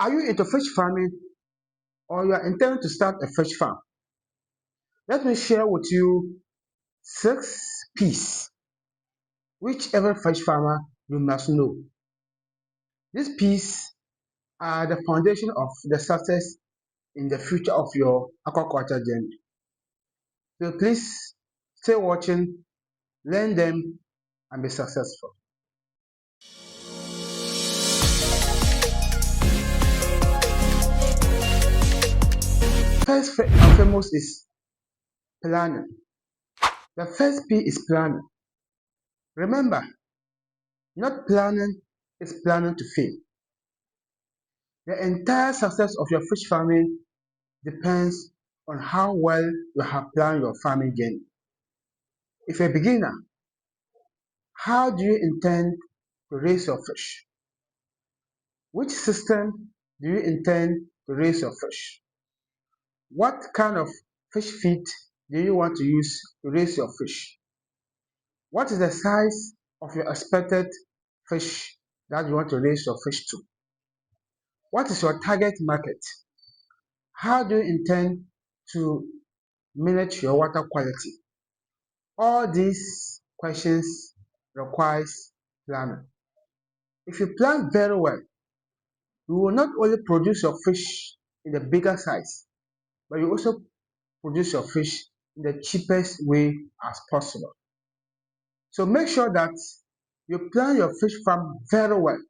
Are you into fish farming or you are intending to start a fish farm? Let me share with you 6 P's which every fish farmer you must know. These P's are the foundation of the success in the future of your aquaculture journey. So please stay watching, learn them, and be successful. First and foremost is planning. The first P is planning. Remember, not planning is planning to fail. The entire success of your fish farming depends on how well you have planned your farming journey. If you're a beginner, how do you intend to raise your fish? Which system do you intend to raise your fish? What kind of fish feed do you want to use to raise your fish? What is the size of your expected fish that you want to raise your fish to? What is your target market? How do you intend to manage your water quality? All these questions requires planning. If you plan very well, you will not only produce your fish in the bigger size, but you also produce your fish in the cheapest way as possible. So make sure that you plan your fish farm very well.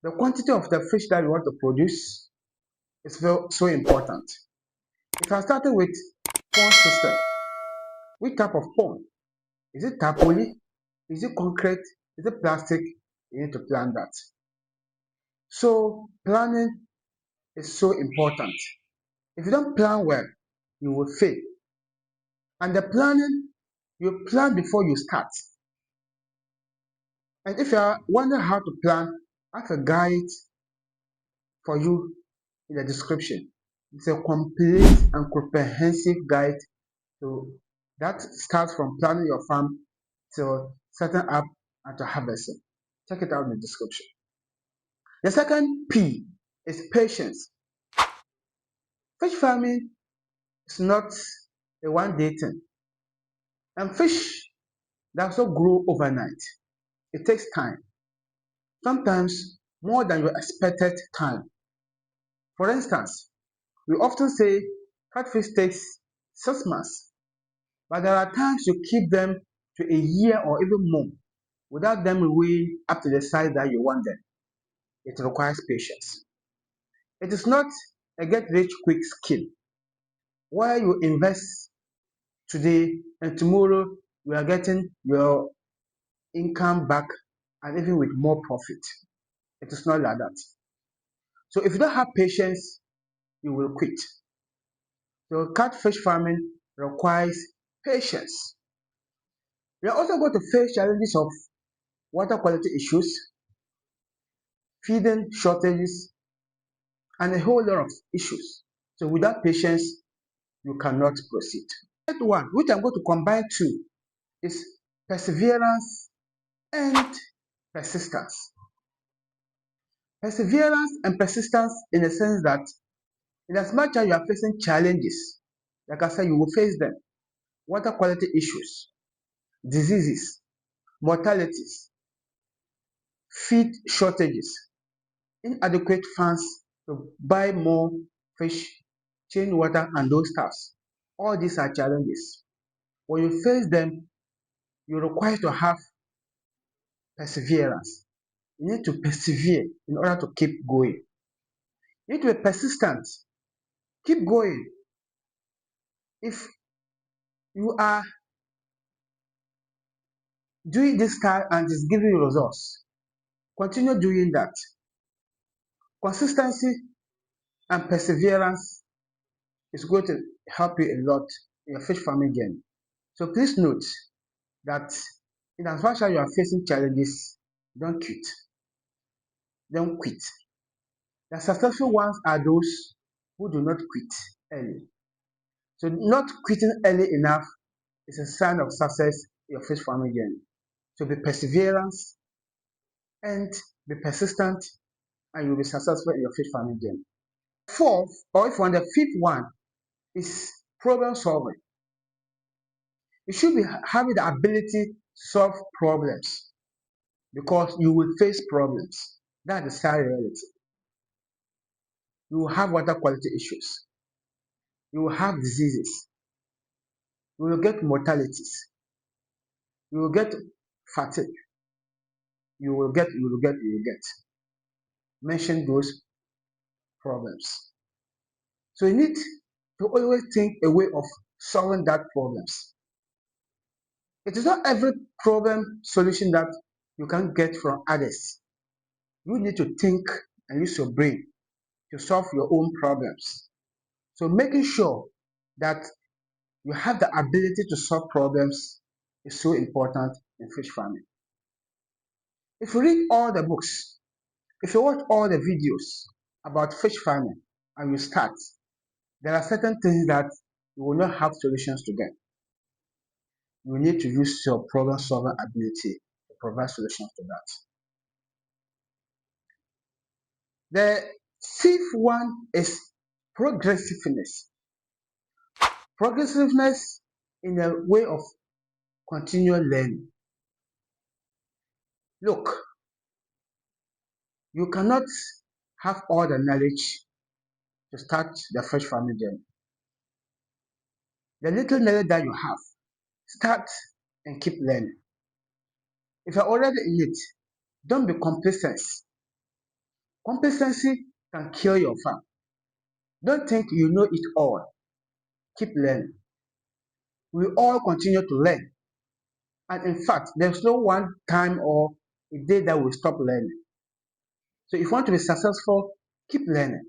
The quantity of the fish that you want to produce is so important. If I started with pond system, which type of pond? Is it tarpaulin? Is it concrete? Is it plastic? You need to plan that. So planning is so important. If you don't plan well, you will fail. And the planning, you plan before you start. And if you are wondering how to plan, I have a guide for you in the description. It's a complete and comprehensive guide to that starts from planning your farm till setting up and to harvesting. Check it out in the description. The second P is patience. Fish farming is not a one-day thing, and fish they also grow overnight. It takes time, sometimes more than your expected time. For instance, we often say catfish takes 6 months, but there are times you keep them to a year or even more without them weighing up to the size that you want them. It requires patience. It is not a get rich quick scheme where you invest today and tomorrow you are getting your income back and even with more profit. It is not like that. So if you don't have patience, you will quit. So catfish farming requires patience. We are also going to face challenges of water quality issues, feeding shortages, and a whole lot of issues. So without patience, you cannot proceed. The third one, which I'm going to combine two, is perseverance and persistence. Perseverance and persistence in the sense that in as much as you are facing challenges, like I said, you will face them. Water quality issues, diseases, mortalities, feed shortages, inadequate funds to buy more fish, change water, and those stuffs. All these are challenges. When you face them, you require to have perseverance. You need to persevere in order to keep going. You need to be persistent. Keep going. If you are doing this task and it's giving you results, continue doing that. Consistency and perseverance is going to help you a lot in your fish farming journey. So please note that in as much as you are facing challenges, don't quit. Don't quit. The successful ones are those who do not quit early. So not quitting early enough is a sign of success in your fish farming journey. So be perseverance and be persistent and you'll be successful in your fish farming journey. Fourth, or if you want, the fifth one is problem solving. You should be having the ability to solve problems because you will face problems. That's the sad reality. You will have water quality issues. You will have diseases. You will get mortalities. You will get fatigue. You will get. Mention those problems. So you need to always think a way of solving that problems. It is not every problem solution that you can get from others. You need to think and use your brain to solve your own problems. So making sure that you have the ability to solve problems is so important in fish farming. If you read all the books, if you watch all the videos about fish farming and you start, there are certain things that you will not have solutions to them. You need to use your problem solving ability to provide solutions to that. The fifth one is progressiveness. Progressiveness in a way of continual learning. Look, you cannot have all the knowledge to start the fish farming journey. The little knowledge that you have, start and keep learning. If you're already in it, don't be complacent. Complacency can kill your farm. Don't think you know it all. Keep learning. We all continue to learn. And in fact, there's no one time or a day that we stop learning. So if you want to be successful, keep learning.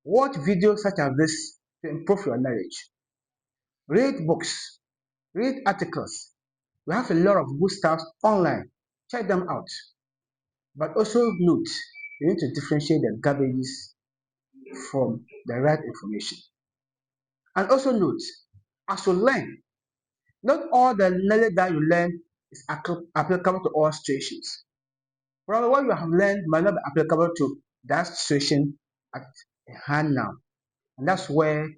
Watch videos such as this to improve your knowledge. Read books, read articles. We have a lot of good stuff online. Check them out. But also note, you need to differentiate the garbages from the right information. And also note, as you learn, not all the knowledge that you learn is applicable to all situations. Probably what you have learned might not be applicable to that situation at hand now. And that's where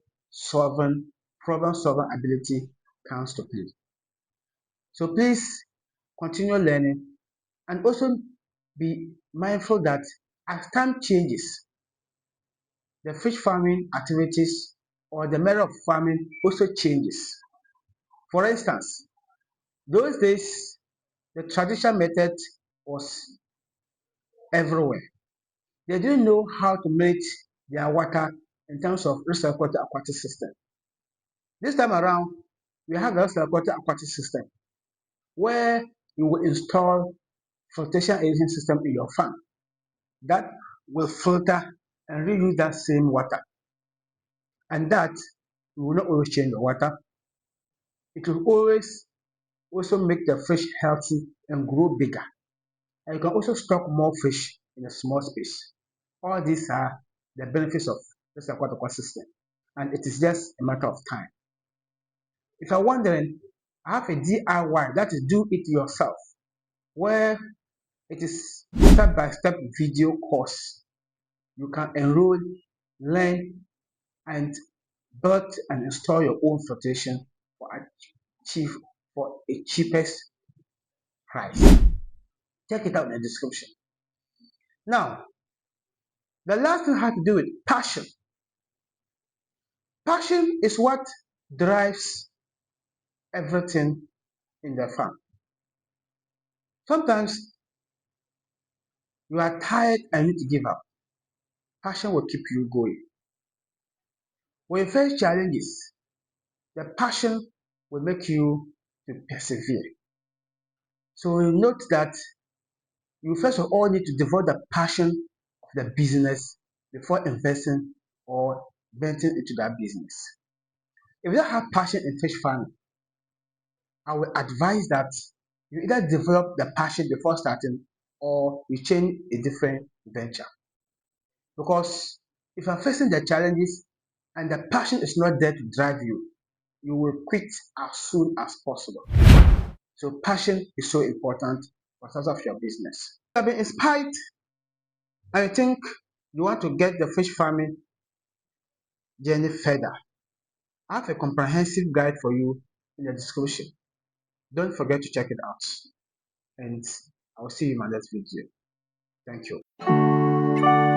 problem solving ability comes to play. So please continue learning and also be mindful that as time changes, the fish farming activities or the method of farming also changes. For instance, those days the traditional method was everywhere. They didn't know how to manage their water in terms of reservoir aquatic system. This time around, we have a reservoir aquatic system where you will install filtration irrigation system in your farm that will filter and reuse that same water. And that will not always change the water. It will always also make the fish healthy and grow bigger. And you can also stock more fish in a small space. All these are the benefits of this aquatic system. And it is just a matter of time. If you're wondering, I have a DIY, that is do it yourself, where it is step-by-step video course. You can enroll, learn, and build and install your own filtration for a cheapest price. Check it out in the description. Now, the last thing has to do with passion. Passion is what drives everything in the farm. Sometimes you are tired and need to give up. Passion will keep you going. When you face challenges, the passion will make you to persevere. So you note that you first of all need to develop the passion of the business before investing or venturing into that business. If you don't have passion in fish farming, I will advise that you either develop the passion before starting or you change a different venture. Because if you're facing the challenges and the passion is not there to drive you, you will quit as soon as possible. So passion is so important for success of your business. If you have been inspired I think you want to get the fish farming journey further. I have a comprehensive guide for you in the description. Don't forget to check it out. And I'll see you in my next video. Thank you.